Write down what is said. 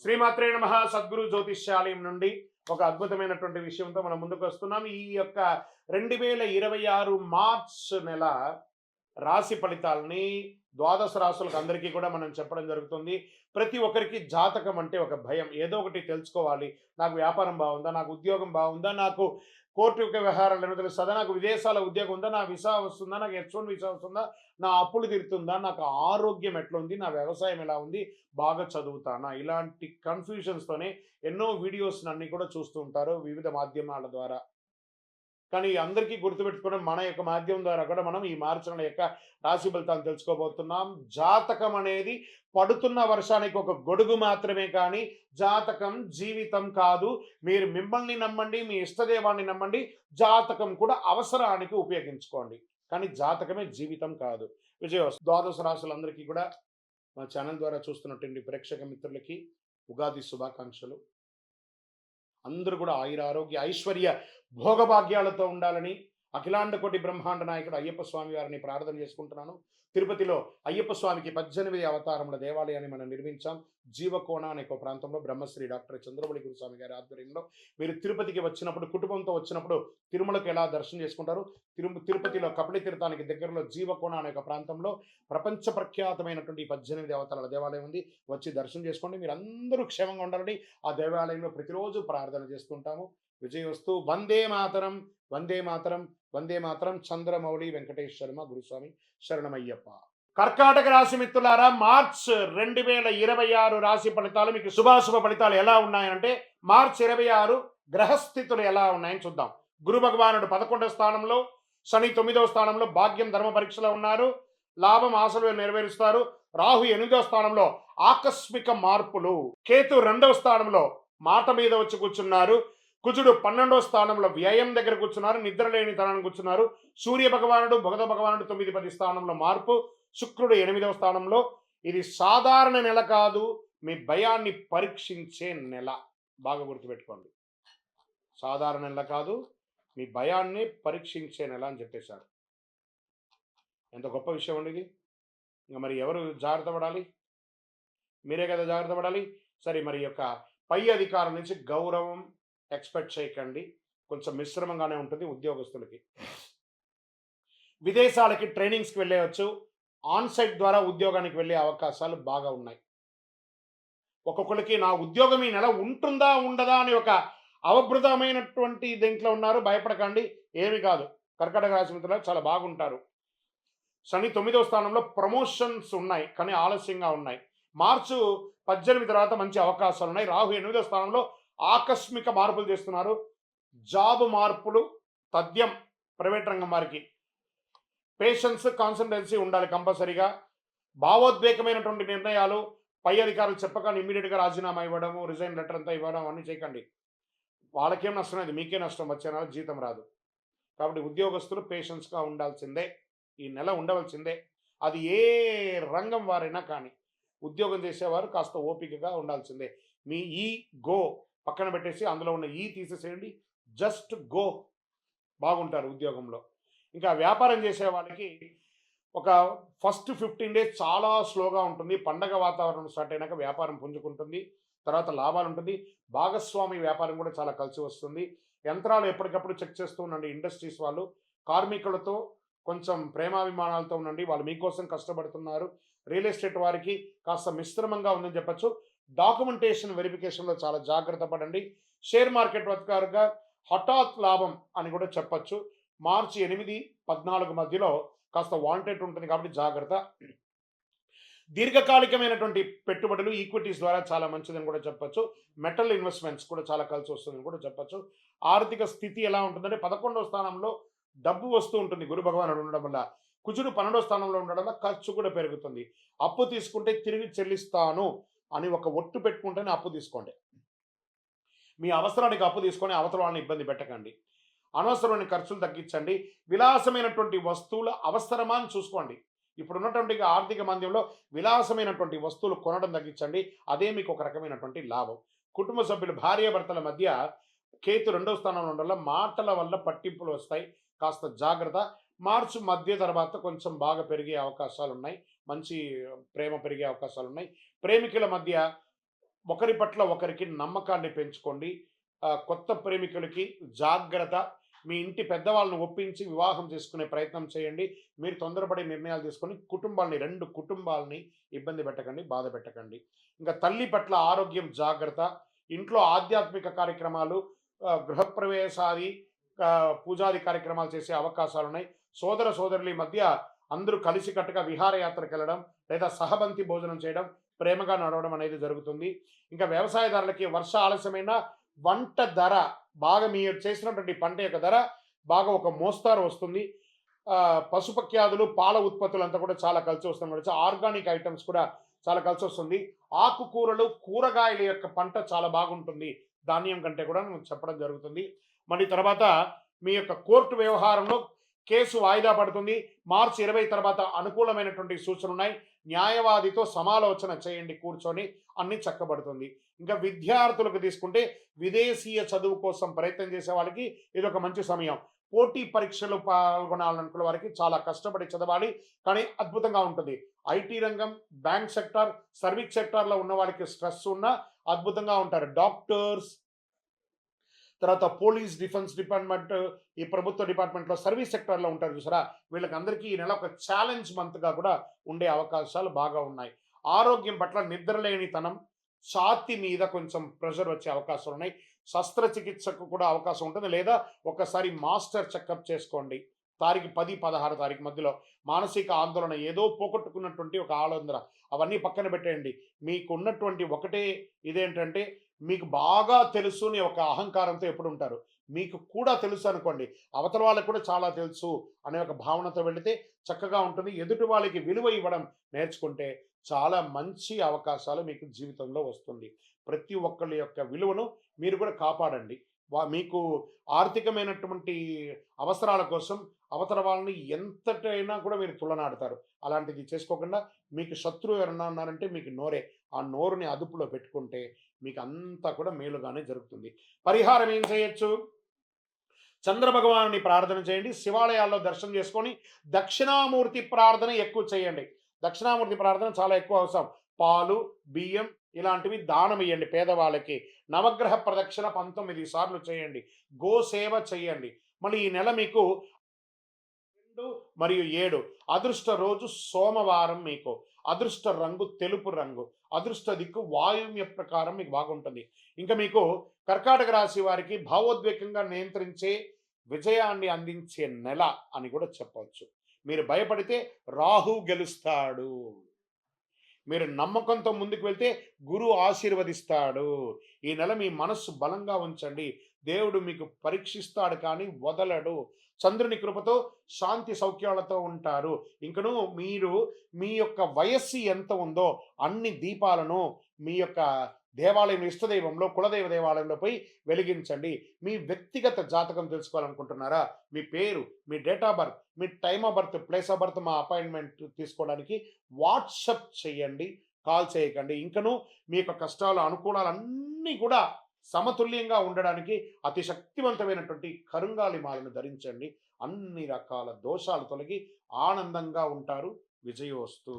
శ్రీమాత్రే నమః. సద్గురు జ్యోతిష్యాలయం నుండి ఒక అద్భుతమైనటువంటి విషయంతో మనం ముందుకు వస్తున్నాం. ఈ యొక్క 2026 మార్చ్ నెల రాశి ఫలితాలని ద్వాదశ రాశులకు అందరికీ కూడా మనం చెప్పడం జరుగుతుంది. ప్రతి ఒక్కరికి జాతకం అంటే ఒక భయం. ఏదో ఒకటి తెలుసుకోవాలి. నాకు వ్యాపారం బాగుందా, నాకు ఉద్యోగం బాగుందా, నాకు కోర్టు యొక్క వ్యవహారాలు ఏమో తెలుస్తుందా, నాకు విదేశాల ఉద్యోగం ఉందా, నా వీసా వస్తుందా, నాకు H1 వీసా వస్తుందా, నా అప్పులు తీరుతుందా, నాకు ఆరోగ్యం ఎట్లా ఉంది, నా వ్యవసాయం ఎలా ఉంది, బాగా చదువుతానా, ఇలాంటి కన్ఫ్యూజన్స్తోనే ఎన్నో వీడియోస్ అన్ని కూడా చూస్తూ ఉంటారు వివిధ మాధ్యమాల ద్వారా. కానీ అందరికీ గుర్తుపెట్టుకోవడం మన యొక్క మాధ్యమం ద్వారా కూడా మనం ఈ మార్చి నెల యొక్క రాశి ఫలితాలను తెలుసుకోబోతున్నాం. జాతకం అనేది పడుతున్న వర్షానికి ఒక గొడుగు మాత్రమే, కానీ జాతకం జీవితం కాదు. మీరు మిమ్మల్ని నమ్మండి, మీ ఇష్టదేవాన్ని నమ్మండి, జాతకం కూడా అవసరానికి ఉపయోగించుకోండి, కానీ జాతకమే జీవితం కాదు. విజయవస్తు. ద్వాదశ రాశులందరికీ కూడా మా ఛానల్ ద్వారా చూస్తున్నటువంటి ప్రేక్షక మిత్రులకి ఉగాది శుభాకాంక్షలు. అందరూ కూడా ఆయుర ఆరోగ్య ఐశ్వర్య భోగభాగ్యాలతో ఉండాలని అఖిలాండ కోటి బ్రహ్మాండ నాయకుడు అయ్యప్ప స్వామి వారిని ప్రార్థన చేసుకుంటున్నాను. తిరుపతిలో అయ్యప్ప స్వామికి 18 అవతారముల దేవాలయాన్ని మనం నిర్మించాం. జీవకోణ అనే ఒక ప్రాంతంలో బ్రహ్మశ్రీ డాక్టర్ చంద్రబలి గురుస్వామి గారి ఆధ్వర్యంలో మీరు తిరుపతికి వచ్చినప్పుడు, కుటుంబంతో వచ్చినప్పుడు తిరుమలకు ఎలా దర్శనం చేసుకుంటారు, తిరుపతిలో కపిల తీర్థానికి దగ్గరలో జీవకోణ అనే ఒక ప్రాంతంలో ప్రపంచ ప్రఖ్యాతమైనటువంటి 18 అవతారాల దేవాలయం ఉంది. వచ్చి దర్శనం చేసుకోండి. మీరు అందరూ క్షేమంగా ఉండాలని ఆ దేవాలయంలో ప్రతిరోజు ప్రార్థన చేస్తుంటాము. విజయవస్తు. వందే మాతరం, వందే మాతరం, వందే మాతరం. చంద్రమౌళి వెంకటేష్ శర్మ గురుస్వామి శరణమయ్యప్ప. కర్కాటక రాశి మిత్రులారా, మార్చ్ 2026 రాశి ఫలితాలు మీకు శుభాశుభ ఫలితాలు ఎలా ఉన్నాయంటే, మార్చ్ 26 గ్రహస్థితులు ఎలా ఉన్నాయని చూద్దాం. గురు భగవానుడు 11వ స్థానంలో, శని 9వ స్థానంలో భాగ్యం ధర్మ పరీక్షలో ఉన్నారు. లాభం ఆశలు నెరవేరుస్తారు. రాహు 8వ స్థానంలో ఆకస్మిక మార్పులు. కేతు 2వ స్థానంలో మాట మీద వచ్చి కూర్చున్నారు. కుజుడు 12వ స్థానంలో వ్యయం దగ్గర కూర్చున్నారు, నిద్ర లేని తనాన్ని కూర్చున్నారు. సూర్య భగవానుడు బుధ భగవానుడు 9-10 స్థానంలో మార్పు. శుక్రుడు 8వ స్థానంలో. ఇది సాధారణ నెల కాదు, మీ భయాన్ని పరీక్షించే నెల. బాగా గుర్తుపెట్టుకోండి. సాధారణ నెల కాదు, మీ భయాన్ని పరీక్షించే నెల అని చెప్పేశారు. ఎంత గొప్ప విషయం అండి ఇది. ఇంకా మరి ఎవరు జాగ్రత్త పడాలి? మీరే కదా జాగ్రత్త పడాలి. సరే, మరి యొక్క పై అధికారం నుంచి గౌరవం ఎక్స్పెక్ట్ చేయకండి. కొంచెం మిశ్రమంగానే ఉంటుంది ఉద్యోగస్తులకి. విదేశాలకి ట్రైనింగ్స్కి వెళ్ళవచ్చు. ఆన్సైట్ ద్వారా ఉద్యోగానికి వెళ్ళే అవకాశాలు బాగా ఉన్నాయి. ఒక్కొక్కరికి నా ఉద్యోగం ఈ నెల ఉంటుందా ఉండదా అని ఒక అవబృతమైనటువంటి దీంట్లో ఉన్నారు. భయపడకండి, ఏమి కాదు. కర్కాటక రాశి మిత్రులు చాలా బాగుంటారు. శని 9వ స్థానంలో ప్రమోషన్స్ ఉన్నాయి, కానీ ఆలస్యంగా ఉన్నాయి. మార్చి 18 తర్వాత మంచి అవకాశాలు ఉన్నాయి. రాహు 8వ స్థానంలో ఆకస్మిక మార్పులు చేస్తున్నారు. జాబ్ మార్పులు తథ్యం. ప్రైవేట్ రంగం వారికి పేషెన్స్, కాన్సన్ట్రెన్సీ ఉండాలి కంపల్సరీగా. భావోద్వేగమైనటువంటి నిర్ణయాలు పై అధికారులు చెప్పగానే ఇమ్మీడియట్గా రాజీనామా ఇవ్వడము, రిజైన్ లెటర్ అంతా ఇవ్వడం అన్నీ చేయకండి. వాళ్ళకేం నష్టం లేదు, మీకే నష్టం. వచ్చే నెల జీతం రాదు. కాబట్టి ఉద్యోగస్తులు పేషెన్స్గా ఉండాల్సిందే. ఈ నెల ఉండవలసిందే. అది ఏ రంగం వారైనా కానీ ఉద్యోగం చేసేవారు కాస్త ఓపికగా ఉండాల్సిందే. మీ ఈ గో పక్కన పెట్టేసి అందులో ఉన్న ఈ తీసేసేయండి. Just go. బాగుంటారు ఉద్యోగంలో. ఇంకా వ్యాపారం చేసే వాళ్ళకి ఒక ఫస్ట్ 15 డేస్ చాలా స్లోగా ఉంటుంది. పండగ వాతావరణం స్టార్ట్ అయినాక వ్యాపారం పుంజుకుంటుంది. తర్వాత లాభాలు ఉంటుంది. భాగస్వామి వ్యాపారం కూడా చాలా కలిసి వస్తుంది. యంత్రాలు ఎప్పటికప్పుడు చెక్ చేస్తూ ఉండండి. ఇండస్ట్రీస్ వాళ్ళు కార్మికులతో కొంచెం ప్రేమాభిమానాలతో ఉండండి. వాళ్ళు మీకోసం కష్టపడుతున్నారు. రియల్ ఎస్టేట్ వారికి కాస్త మిశ్రమంగా ఉందని చెప్పచ్చు. డాక్యుమెంటేషన్ వెరిఫికేషన్లో చాలా జాగ్రత్త పడండి. షేర్ మార్కెట్ వర్గారుగా హఠాత్ లాభం అని కూడా చెప్పచ్చు. మార్చి 8-14 మధ్యలో కాస్త వాంటెడ్ ఉంటుంది, కాబట్టి జాగ్రత్త. దీర్ఘకాలికమైనటువంటి పెట్టుబడులు ఈక్విటీస్ ద్వారా చాలా మంచిదని కూడా చెప్పచ్చు. మెటల్ ఇన్వెస్ట్మెంట్స్ కూడా చాలా కలిసి వస్తుందని కూడా చెప్పచ్చు. ఆర్థిక స్థితి ఎలా ఉంటుందంటే 11వ స్థానంలో డబ్బు వస్తూ ఉంటుంది గురు భగవానుడు ఉండడం వల్ల. కుజుడు 12వ స్థానంలో ఉండడం వల్ల ఖర్చు కూడా పెరుగుతుంది. అప్పు తీసుకుంటే తిరిగి చెల్లిస్తాను అని ఒక ఒట్టు పెట్టుకుంటేనే అప్పు తీసుకోండి. మీ అవసరానికి అప్పు తీసుకొని అవతల వాళ్ళని ఇబ్బంది పెట్టకండి. అనవసరమైన ఖర్చులు తగ్గించండి. విలాసమైనటువంటి వస్తువుల అవసరమా అని చూసుకోండి. ఇప్పుడున్నటువంటి ఆర్థిక మాంద్యంలో విలాసమైనటువంటి వస్తువులు కొనడం తగ్గించండి. అదే మీకు ఒక రకమైనటువంటి లాభం. కుటుంబ సభ్యులు భార్యాభర్తల మధ్య కేతు 2వ స్థానంలో ఉండడం వల్ల మాటల వల్ల పట్టింపులు వస్తాయి. కాస్త జాగ్రత్త. మార్చి మధ్య తర్వాత కొంచెం బాగా పెరిగే అవకాశాలు ఉన్నాయి. మంచి ప్రేమ పెరిగే అవకాశాలు ఉన్నాయి. ప్రేమికుల మధ్య ఒకరి పట్ల ఒకరికి నమ్మకాన్ని పెంచుకోండి. కొత్త ప్రేమికులకి జాగ్రత్త. మీ ఇంటి పెద్దవాళ్ళని ఒప్పించి వివాహం చేసుకునే ప్రయత్నం చేయండి. మీరు తొందరపడి నిర్ణయాలు తీసుకొని కుటుంబాల్ని 2 కుటుంబాలని ఇబ్బంది పెట్టకండి, బాధ పెట్టకండి. ఇంకా తల్లి పట్ల ఆరోగ్యం జాగ్రత్త. ఇంట్లో ఆధ్యాత్మిక కార్యక్రమాలు, గృహప్రవేశాది, పూజాది కార్యక్రమాలు చేసే అవకాశాలున్నాయి. సోదర సోదరుల మధ్య అందరూ కలిసికట్టుగా విహారయాత్రకెళ్ళడం లేదా సహబంతి భోజనం చేయడం, ప్రేమగా నడవడం అనేది జరుగుతుంది. ఇంకా వ్యవసాయదారులకి వర్ష ఆలస్యమైన వంట ధర బాగా మీరు చేసినటువంటి పంట యొక్క ధర బాగా ఒక మోస్తారు వస్తుంది. పశుపక్ష్యాదులు, పాల ఉత్పత్తులు అంతా కూడా చాలా కలిసి వస్తుంది. ఆర్గానిక్ ఐటమ్స్ కూడా చాలా కలిసి వస్తుంది. ఆకుకూరలు, కూరగాయల యొక్క పంట చాలా బాగుంటుంది ధాన్యం కంటే కూడా చెప్పడం జరుగుతుంది. మళ్ళీ తర్వాత మీ యొక్క కోర్టు వ్యవహారంలో కేసు వాయిదా పడుతుంది. మార్చి 20 తర్వాత అనుకూలమైనటువంటి సూచనలు ఉన్నాయి. న్యాయవాదితో సమాలోచన చేయండి కూర్చొని, అన్ని చక్కబడుతుంది. ఇంకా విద్యార్థులకు తీసుకుంటే విదేశీయ చదువు కోసం ప్రయత్నం చేసే వాళ్ళకి ఇది ఒక మంచి సమయం. పోటీ పరీక్షలు పాల్గొనాలనుకునే వారికి చాలా కష్టపడి చదవాలి, కానీ అద్భుతంగా ఉంటుంది. ఐటీ రంగం, బ్యాంక్ సెక్టార్, సర్వీస్ సెక్టార్లో ఉన్న వాళ్ళకి స్ట్రెస్ ఉన్నా అద్భుతంగా ఉంటారు. డాక్టర్స్, తర్వాత పోలీస్, డిఫెన్స్ డిపార్ట్మెంట్, ఈ ప్రభుత్వ డిపార్ట్మెంట్లో సర్వీస్ సెక్టర్లో ఉంటారు చూసారా, వీళ్ళకి అందరికీ ఈ నెల ఒక ఛాలెంజ్ మంత్గా కూడా ఉండే అవకాశాలు బాగా ఉన్నాయి. ఆరోగ్యం పట్ల నిద్రలేనితనం, ఛాతీ మీద కొంచెం ప్రెషర్ వచ్చే అవకాశాలు ఉన్నాయి. శస్త్రచికిత్సకు కూడా అవకాశం ఉంటుంది, లేదా ఒకసారి మాస్టర్ చెకప్ చేసుకోండి. తారీఖు 10, 16 తారీఖు మధ్యలో మానసిక ఆందోళన, ఏదో పోగొట్టుకున్నటువంటి ఒక ఆందోళన, అవన్నీ పక్కన పెట్టేయండి. మీకు ఉన్నటువంటి ఒకటే ఇదేంటంటే, మీకు బాగా తెలుసు అని ఒక అహంకారంతో ఎప్పుడు ఉంటారు. మీకు కూడా తెలుసు అనుకోండి, అవతల వాళ్ళకి కూడా చాలా తెలుసు అనే ఒక భావనతో వెళితే చక్కగా ఉంటుంది. ఎదుటి వాళ్ళకి విలువ ఇవ్వడం నేర్చుకుంటే చాలా మంచి అవకాశాలు మీకు జీవితంలో వస్తుంది. ప్రతి ఒక్కళ్ళ యొక్క విలువను మీరు కూడా కాపాడండి. మీకు ఆర్థికమైనటువంటి అవసరాల కోసం అవతల వాళ్ళని ఎంతటైనా కూడా మీరు తులనాడతారు. అలాంటిది చేసుకోకుండా, మీకు శత్రువు ఎవరన్నా ఉన్నారంటే మీకు నోరే. ఆ నోరుని అదుపులో పెట్టుకుంటే మీకు అంతా కూడా మేలుగానే జరుగుతుంది. పరిహారం ఏం చేయొచ్చు? చంద్రభగవానుని ప్రార్థన చేయండి. శివాలయాల్లో దర్శనం చేసుకొని దక్షిణామూర్తి ప్రార్థన ఎక్కువ చేయండి. దక్షిణామూర్తి ప్రార్థన చాలా ఎక్కువ అవసరం. పాలు, బియ్యం ఇలాంటివి దానం ఇయ్యండి పేదవాళ్ళకి. నవగ్రహ ప్రదక్షిణ 19 సార్లు చేయండి. గోసేవ చేయండి. మళ్ళీ ఈ నెల మీకు 2 మరియు 7 అదృష్ట రోజు సోమవారం. మీకు అదృష్ట రంగు తెలుపు రంగు. అదృష్ట దిక్కు వాయువ్య ప్రకారం మీకు బాగుంటుంది. ఇంకా మీకు కర్కాటక రాశి వారికి భావోద్వేగంగా నియంత్రించే, విజయాన్ని అందించే నెల అని కూడా చెప్పవచ్చు. మీరు భయపడితే రాహు గెలుస్తాడు. మీరు నమ్మకంతో ముందుకు వెళ్తే గురువు ఆశీర్వదిస్తాడు. ఈ నెల మీ మనస్సు బలంగా ఉంచండి. దేవుడు మీకు పరీక్షిస్తాడు కానీ వదలడు. చంద్రుని కృపతో శాంతి సౌఖ్యాలతో ఉంటారు. ఇంకను మీరు మీ యొక్క వయస్సు ఎంత ఉందో అన్ని దీపాలను మీ యొక్క దేవాలయం, ఇష్టదైవంలో, కులదైవ దేవాలయంలో పోయి వెలిగించండి. మీ వ్యక్తిగత జాతకం తెలుసుకోవాలనుకుంటున్నారా? మీ పేరు, మీ డేట్ ఆఫ్ బర్త్, మీ time of birth, place of birth, మా అపాయింట్మెంట్ తీసుకోవడానికి వాట్సప్ చేయండి, కాల్ చేయకండి. ఇంకను మీ యొక్క కష్టాలు, అనుకూలాలు అన్నీ కూడా సమతుల్యంగా ఉండడానికి అతి శక్తివంతమైనటువంటి కరుంగాలి మాలను ధరించండి. అన్ని రకాల దోషాలు తొలగి ఆనందంగా ఉంటారు. విజయోస్తు.